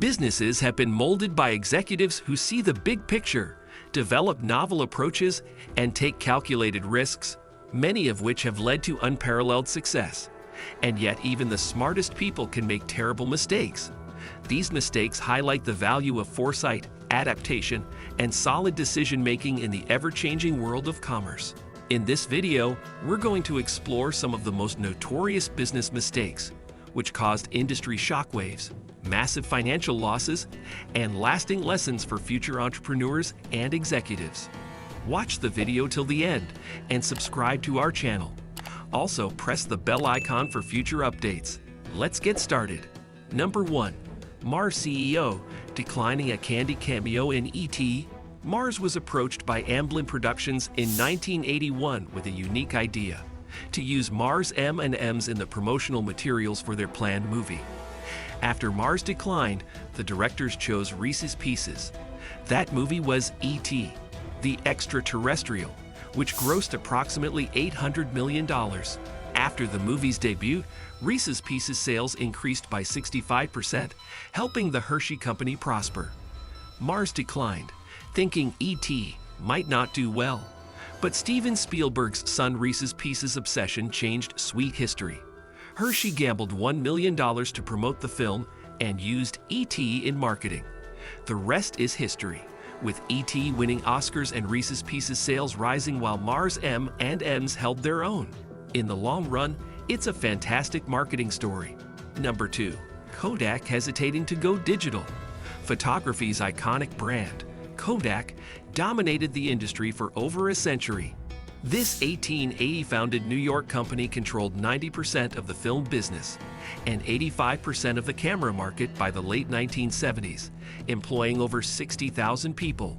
Businesses have been molded by executives who see the big picture, develop novel approaches, and take calculated risks, many of which have led to unparalleled success. And yet even the smartest people can make terrible mistakes. These mistakes highlight the value of foresight, adaptation, and solid decision-making in the ever-changing world of commerce. In this video, we're going to explore some of the most notorious business mistakes, which caused industry shockwaves, massive financial losses, and lasting lessons for future entrepreneurs and executives. Watch the video till the end and subscribe to our channel. Also, press the bell icon for future updates. Let's get started. Number 1. Mars CEO declining a candy cameo in E.T. Mars was approached by Amblin Productions in 1981 with a unique idea: to use Mars M&Ms in the promotional materials for their planned movie. After Mars declined, the directors chose Reese's Pieces. That movie was E.T., the extraterrestrial, which grossed approximately $800 million. After the movie's debut, Reese's Pieces sales increased by 65%, helping the Hershey Company prosper. Mars declined, thinking E.T. might not do well. But Steven Spielberg's son Reese's Pieces obsession changed sweet history. Hershey gambled $1 million to promote the film and used E.T. in marketing. The rest is history, with E.T. winning Oscars and Reese's Pieces sales rising while Mars M&Ms held their own. In the long run, it's a fantastic marketing story. Number 2. Kodak hesitating to go digital. Photography's iconic brand, Kodak, dominated the industry for over a century. This 1880-founded New York company controlled 90% of the film business and 85% of the camera market by the late 1970s, employing over 60,000 people.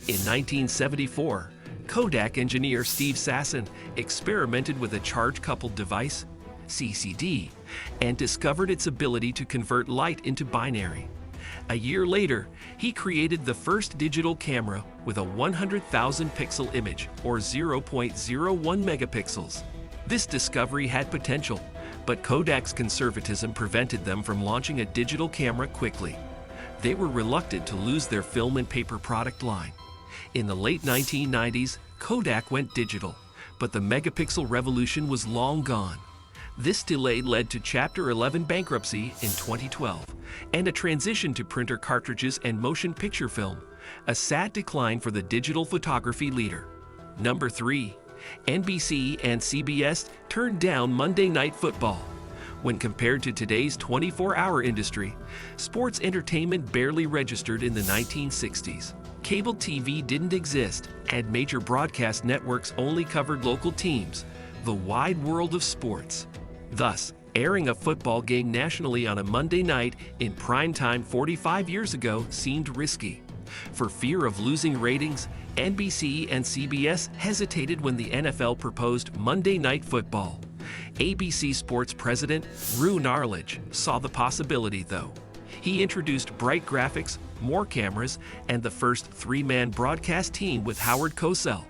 In 1974, Kodak engineer Steve Sasson experimented with a charge-coupled device, CCD, and discovered its ability to convert light into binary. A year later, he created the first digital camera with a 100,000 pixel image, or 0.01 megapixels. This discovery had potential, but Kodak's conservatism prevented them from launching a digital camera quickly. They were reluctant to lose their film and paper product line. In the late 1990s, Kodak went digital, but the megapixel revolution was long gone. This delay led to Chapter 11 bankruptcy in 2012 and a transition to printer cartridges and motion picture film, a sad decline for the digital photography leader. Number 3. NBC and CBS turned down Monday Night Football. When compared to today's 24-hour industry, sports entertainment barely registered in the 1960s. Cable TV didn't exist, and major broadcast networks only covered local teams, the wide world of sports. Thus, airing a football game nationally on a Monday night in prime time 45 years ago seemed risky. For fear of losing ratings, NBC and CBS hesitated when the NFL proposed Monday Night Football. ABC Sports president Rue Narledge saw the possibility, though. He introduced bright graphics, more cameras, and the first three-man broadcast team with Howard Cosell.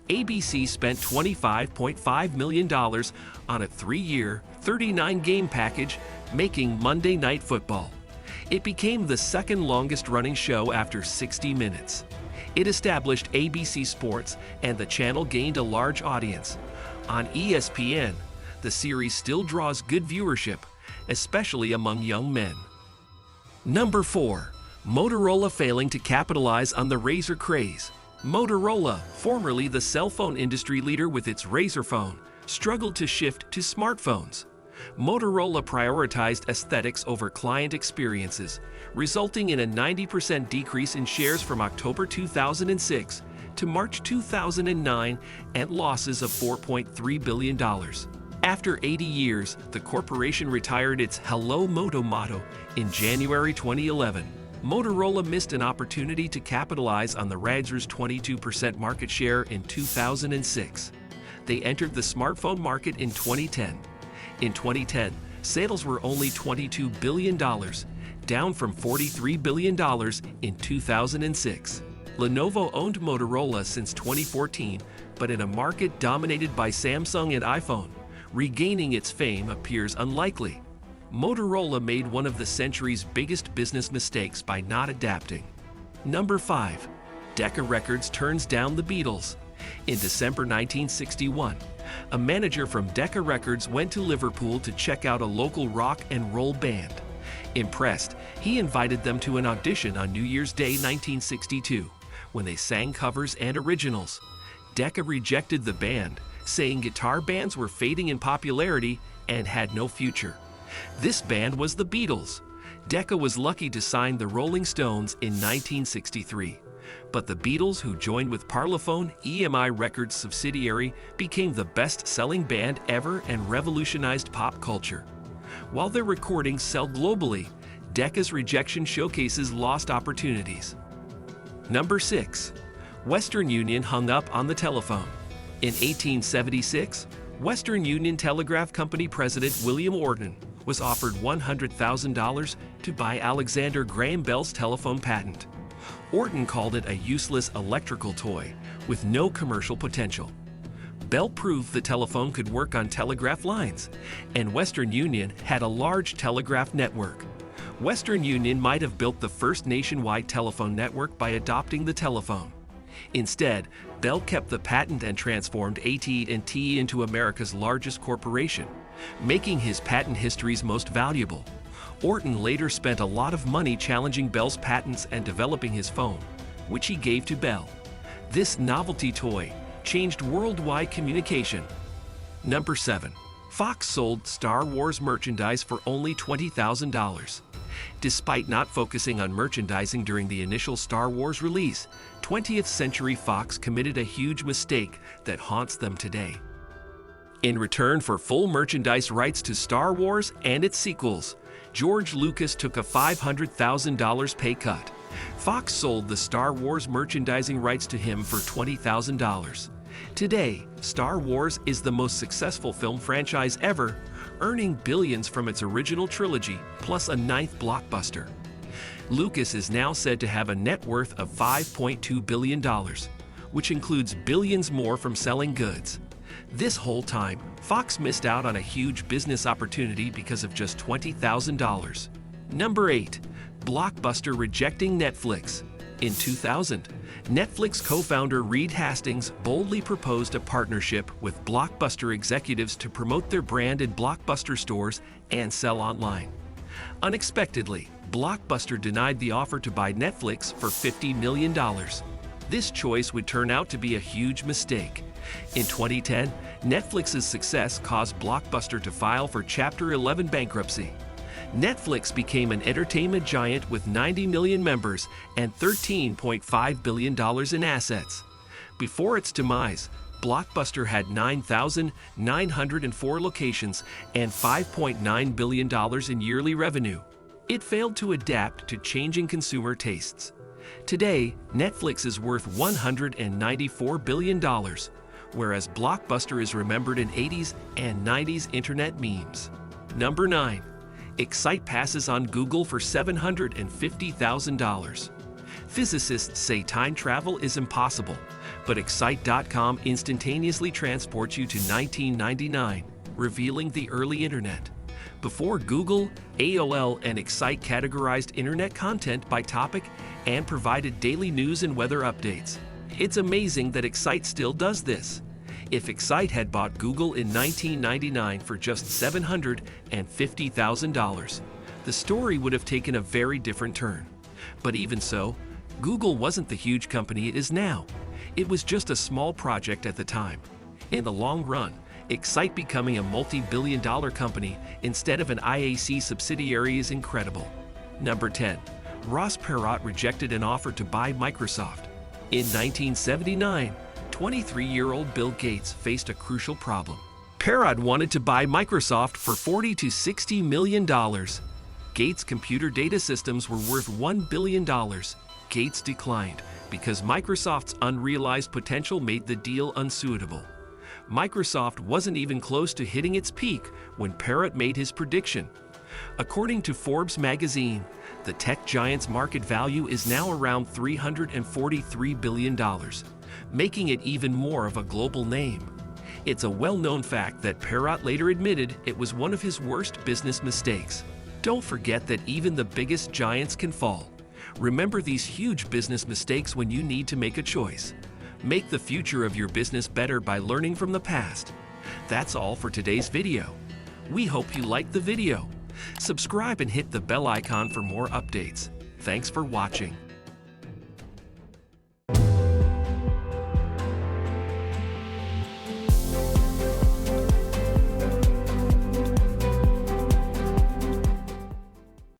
ABC spent $25.5 million on a 3-year, 39-game package, making Monday Night Football. It became the second longest-running show after 60 Minutes. It established ABC Sports, and the channel gained a large audience. On ESPN, the series still draws good viewership, especially among young men. Number 4. Motorola failing to capitalize on the Razr craze. Motorola, formerly the cell phone industry leader with its Razr phone, struggled to shift to smartphones. Motorola prioritized aesthetics over client experiences, resulting in a 90% decrease in shares from October 2006 to March 2009 and losses of $4.3 billion. After 80 years, the corporation retired its Hello Moto motto in January 2011. Motorola missed an opportunity to capitalize on the Razr's 22% market share in 2006. They entered the smartphone market in 2010. In 2010, sales were only $22 billion, down from $43 billion in 2006. Lenovo owned Motorola since 2014, but in a market dominated by Samsung and iPhone, regaining its fame appears unlikely. Motorola made one of the century's biggest business mistakes by not adapting. Number 5. Decca Records turns down the Beatles. In December 1961, a manager from Decca Records went to Liverpool to check out a local rock and roll band. Impressed, he invited them to an audition on New Year's Day 1962, when they sang covers and originals. Decca rejected the band, saying guitar bands were fading in popularity and had no future. This band was the Beatles. Decca was lucky to sign the Rolling Stones in 1963. But the Beatles, who joined with Parlophone, EMI Records subsidiary, became the best-selling band ever and revolutionized pop culture. While their recordings sell globally, Decca's rejection showcases lost opportunities. Number 6. Western Union hung up on the telephone. In 1876, Western Union Telegraph Company President William Orton was offered $100,000 to buy Alexander Graham Bell's telephone patent. Orton called it a useless electrical toy with no commercial potential. Bell proved the telephone could work on telegraph lines, and Western Union had a large telegraph network. Western Union might have built the first nationwide telephone network by adopting the telephone. Instead, Bell kept the patent and transformed AT&T into America's largest corporation, making his patent history's most valuable. Orton later spent a lot of money challenging Bell's patents and developing his phone, which he gave to Bell. This novelty toy changed worldwide communication. Number 7. Fox sold Star Wars merchandise for only $20,000. Despite not focusing on merchandising during the initial Star Wars release, 20th Century Fox committed a huge mistake that haunts them today. In return for full merchandise rights to Star Wars and its sequels, George Lucas took a $500,000 pay cut. Fox sold the Star Wars merchandising rights to him for $20,000. Today, Star Wars is the most successful film franchise ever, earning billions from its original trilogy, plus a 9th blockbuster. Lucas is now said to have a net worth of $5.2 billion, which includes billions more from selling goods. This whole time, Fox missed out on a huge business opportunity because of just $20,000. Number 8. Blockbuster rejecting Netflix. In 2000, Netflix co-founder Reed Hastings boldly proposed a partnership with Blockbuster executives to promote their brand in Blockbuster stores and sell online. Unexpectedly, Blockbuster denied the offer to buy Netflix for $50 million. This choice would turn out to be a huge mistake. In 2010, Netflix's success caused Blockbuster to file for Chapter 11 bankruptcy. Netflix became an entertainment giant with 90 million members and $13.5 billion in assets. Before its demise, Blockbuster had 9,904 locations and $5.9 billion in yearly revenue. It failed to adapt to changing consumer tastes. Today, Netflix is worth $194 billion, whereas Blockbuster is remembered in 80s and 90s internet memes. Number 9. Excite passes on Google for $750,000. Physicists say time travel is impossible, but Excite.com instantaneously transports you to 1999, revealing the early internet. Before Google, AOL and Excite categorized internet content by topic and provided daily news and weather updates. It's amazing that Excite still does this. If Excite had bought Google in 1999 for just $750,000, the story would have taken a very different turn. But even so, Google wasn't the huge company it is now. It was just a small project at the time. In the long run, Excite becoming a multi-billion-dollar company instead of an IAC subsidiary is incredible. Number 10. Ross Perot rejected an offer to buy Microsoft. In 1979, 23-year-old Bill Gates faced a crucial problem. Perot wanted to buy Microsoft for $40 to $60 million. Gates' computer data systems were worth $1 billion. Gates declined because Microsoft's unrealized potential made the deal unsuitable. Microsoft wasn't even close to hitting its peak when Perot made his prediction. According to Forbes magazine, the tech giant's market value is now around $343 billion, making it even more of a global name. It's a well-known fact that Perot later admitted it was one of his worst business mistakes. Don't forget that even the biggest giants can fall. Remember these huge business mistakes when you need to make a choice. Make the future of your business better by learning from the past. That's all for today's video. We hope you liked the video. Subscribe and hit the bell icon for more updates. Thanks for watching.